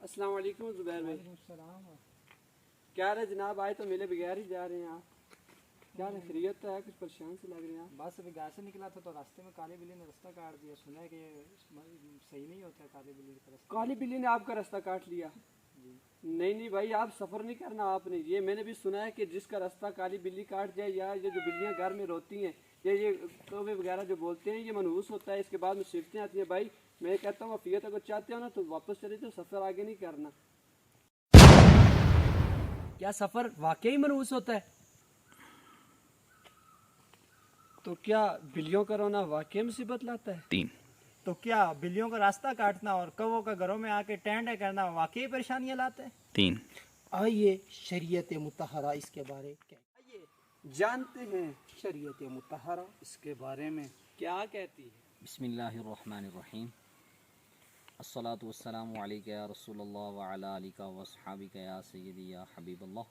अस्सलाम वालेकुम ज़ुबैर भाई। क्या रहे जनाब, आए तो मिले बगैर ही जा रहे हैं आप। क्या रहे, खैरियत है? कुछ परेशान से लग रहे हैं आप। बस अभी घर से निकला था तो रास्ते में काली बिल्ली ने रास्ता काट दिया। सुना है कि सही नहीं होता है काली बिल्ली का रास्ता। काली बिल्ली ने आपका रास्ता काट लिया? जी नहीं नहीं भाई, आप सफ़र नहीं करना आपने। ये मैंने भी सुना है कि जिसका रास्ता काली बिल्ली काट जाए, या ये जो बिल्लियाँ घर में रोती हैं, ये कौवे वगैरह जो बोलते हैं, ये मनहूस होता है। इसके बाद मुसीबतें आती हैं। भाई मैं कहता हूँ अफियत अगर चाहते हो ना तो वापस चले जाओ, सफ़र आगे नहीं करना। क्या सफ़र वाकई मनहूस होता है? तो क्या बिल्लियों का रोना वाकई मुसीबत लाता है? तो क्या बिल्लियों का रास्ता काटना और कौवों का घरों में आके टेंट करना वाकई परेशानियां लाते हैं? आइए शरीयत मुतहरा इसके बारे आइए जानते हैं शरीयत मुतहरा इसके बारे में क्या कहती है। बिस्मिल्लाहिर्रहमानिर्रहीम। अस्सलातु वस्सलामु अलैका या रसूलल्लाह व अला आलिका व अस्हाबिका या सय्यदी या हबीबल्लाह।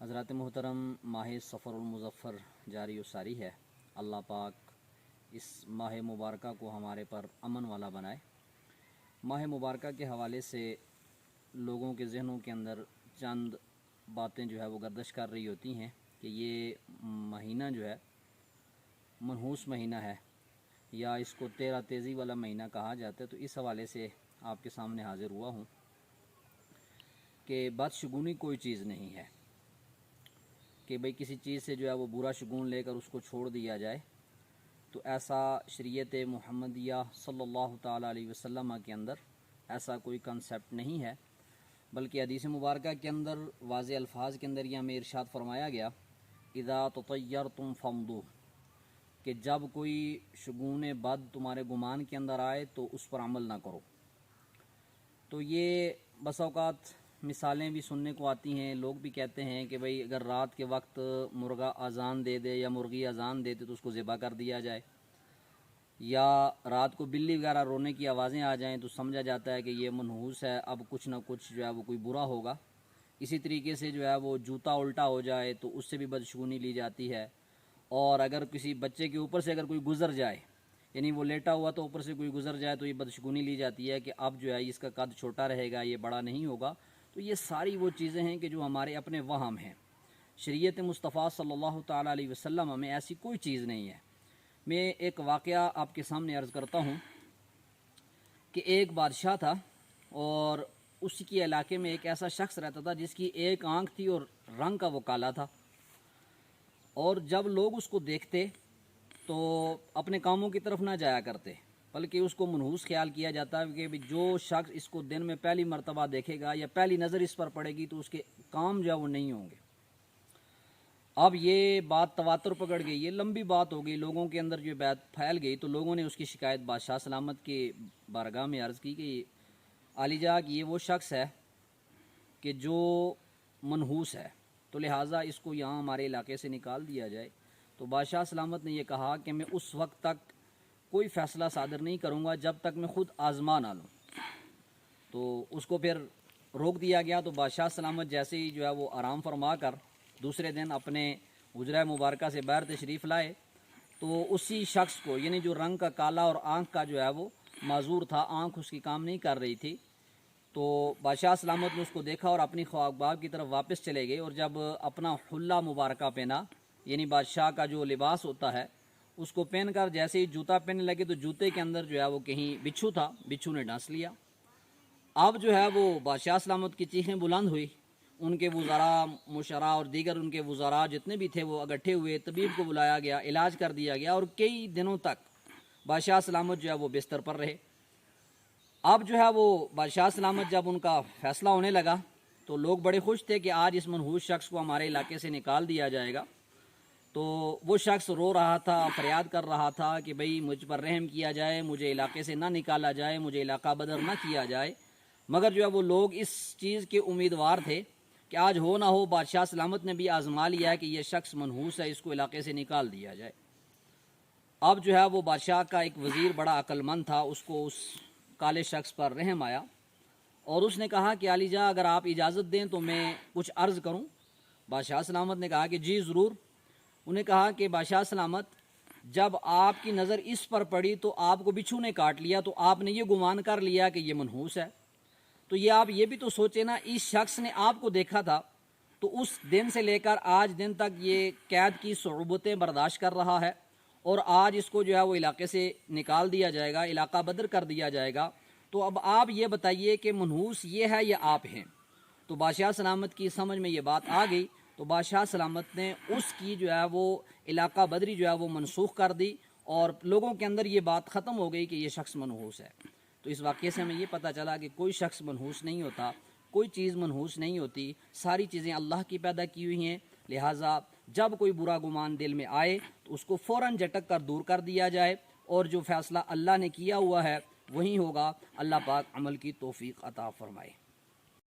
हज़रात मोहतरम, माह सफ़रुल मुज़फ़्फ़र जारी व सारी है। अल्लाह पाक इस माह मुबारक को हमारे पर अमन वाला बनाए। माह मुबारक के हवाले से लोगों के जहनों के अंदर चंद बातें जो है वो गर्दिश कर रही होती हैं कि ये महीना जो है मनहूस महीना है, या इसको तेरा तेज़ी वाला महीना कहा जाता है। तो इस हवाले से आपके सामने हाज़िर हुआ हूँ कि बदशगुनी कोई चीज़ नहीं है कि भाई किसी चीज़ से जो है वो बुरा शगुन लेकर उसको छोड़ दिया जाए। तो ऐसा शरीयत मुहम्मदिया सल्लल्लाहु ताला अलैहि वसल्लम के अंदर ऐसा कोई कंसेप्ट नहीं है, बल्कि हदीस मुबारक के अंदर वाज़े अल्फाज के अंदर यह हमें इरशाद फरमाया गया, इज़ा ततय्यरतुम फमदू, कि जब कोई शगुन बद तुम्हारे गुमान के अंदर आए तो उस पर अमल ना करो। तो ये बस औक़ात मिसालें भी सुनने को आती हैं। लोग भी कहते हैं कि भाई अगर रात के वक्त मुर्गा अजान दे दे या मुर्गी अजान दे दे तो उसको ज़िबा कर दिया जाए, या रात को बिल्ली वगैरह रोने की आवाज़ें आ जाएं तो समझा जाता है कि ये मनहूस है, अब कुछ ना कुछ जो है वो कोई बुरा होगा। इसी तरीके से जो है वो जूता उल्टा हो जाए तो उससे भी बदशगुनी ली जाती है। और अगर किसी बच्चे के ऊपर से अगर कोई गुज़र जाए, यानी वो लेटा हुआ तो ऊपर से कोई गुज़र जाए, तो ये बदशगुनी ली जाती है कि अब जो है इसका कद छोटा रहेगा, ये बड़ा नहीं होगा। तो ये सारी वो चीज़ें हैं कि जो हमारे अपने वहम हैं। शरीयत मुस्तफ़ा सल्लल्लाहु ताला अलैहि वसल्लम में ऐसी कोई चीज़ नहीं है। मैं एक वाक़या आपके सामने अर्ज़ करता हूँ कि एक बादशाह था और उसके इलाके में एक ऐसा शख्स रहता था जिसकी एक आँख थी और रंग का वो काला था। और जब लोग उसको देखते तो अपने कामों की तरफ ना जाया करते, बल्कि उसको मनहूस ख्याल किया जाता है कि जो शख्स इसको दिन में पहली मर्तबा देखेगा या पहली नज़र इस पर पड़ेगी तो उसके काम जो है वो नहीं होंगे। अब ये बात तवातुर पकड़ गई, ये लंबी बात हो गई, लोगों के अंदर जो बात फैल गई। तो लोगों ने उसकी शिकायत बादशाह सलामत के बारगाह में अर्ज़ की कि आलिजा कि ये वो शख्स है कि जो मनहूस है, तो लिहाजा इसको यहाँ हमारे इलाके से निकाल दिया जाए। तो बादशाह सलामत ने यह कहा कि मैं उस वक्त तक कोई फ़ैसला सादर नहीं करूँगा जब तक मैं ख़ुद आज़मा ना लूँ। तो उसको फिर रोक दिया गया। तो बादशाह सलामत जैसे ही जो है वो आराम फरमा कर दूसरे दिन अपने हुजरा मुबारक से बाहर तशरीफ़ लाए, तो उसी शख्स को, यानी जो रंग का काला और आँख का जो है वो माजूर था, आँख उसकी काम नहीं कर रही थी, तो बादशाह सलामत ने उसको देखा और अपनी ख्वाबाब की तरफ वापस चले गए। और जब अपना हुल्ला मुबारक पहना, यानी बादशाह का जो लिबास होता है, उसको पहन कर जैसे ही जूता पहनने लगे तो जूते के अंदर जो है वो कहीं बिच्छू था, बिच्छू ने डंस लिया। अब जो है वो बादशाह सलामत की चीखें बुलंद हुई। उनके वज़रा मुशरा और दीगर उनके वज़रा जितने भी थे वो इकट्ठे हुए, तबीब को बुलाया गया, इलाज कर दिया गया और कई दिनों तक बादशाह सलामत जो है वो बिस्तर पर रहे। अब जो है वो बादशाह सलामत जब उनका फ़ैसला होने लगा तो लोग बड़े खुश थे कि आज इस मनहूस शख्स को हमारे इलाके से निकाल दिया जाएगा। तो वो शख्स रो रहा था, फरियाद कर रहा था कि भाई मुझ पर रहम किया जाए, मुझे इलाके से ना निकाला जाए, मुझे इलाका बदर ना किया जाए। मगर जो है वो लोग इस चीज़ के उम्मीदवार थे कि आज हो ना हो बादशाह सलामत ने भी आजमा लिया है कि यह शख्स मनहूस है, इसको इलाके से निकाल दिया जाए। अब जो है वो बादशाह का एक वज़ीर बड़ा अक्लमंद था, उसको उस काले शख्स पर रहम आया और उसने कहा कि आलिजा अगर आप इजाज़त दें तो मैं कुछ अर्ज़ करूं। बादशाह सलामत ने कहा कि जी ज़रूर। उन्हें कहा कि बादशाह सलामत, जब आपकी नज़र इस पर पड़ी तो आपको बिच्छू ने काट लिया, तो आपने ये गुमान कर लिया कि ये मनहूस है। تو یہ آپ یہ بھی تو سوچے نا، اس شخص نے آپ کو دیکھا تھا تو اس دن سے لے کر آج دن تک یہ قید کی صعوبتیں برداشت کر رہا ہے، اور آج اس کو جو ہے وہ علاقے سے نکال دیا جائے گا، علاقہ بدر کر دیا جائے گا۔ تو اب آپ یہ بتائیے کہ منحوس یہ ہے یا آپ ہیں؟ تو بادشاہ سلامت کی سمجھ میں یہ بات آ گئی، تو بادشاہ سلامت نے اس کی جو ہے وہ علاقہ بدری جو ہے وہ منسوخ کر دی، اور لوگوں کے اندر یہ بات ختم ہو گئی کہ یہ شخص منحوس ہے۔ تو اس واقعے سے ہمیں یہ پتہ چلا کہ کوئی شخص منحوس نہیں ہوتا، کوئی چیز منحوس نہیں ہوتی، ساری چیزیں اللہ کی پیدا کی ہوئی ہیں۔ لہٰذا جب کوئی برا گمان دل میں آئے تو اس کو فوراً جھٹک کر دور کر دیا جائے، اور جو فیصلہ اللہ نے کیا ہوا ہے وہی ہوگا۔ اللہ پاک عمل کی توفیق عطا فرمائے۔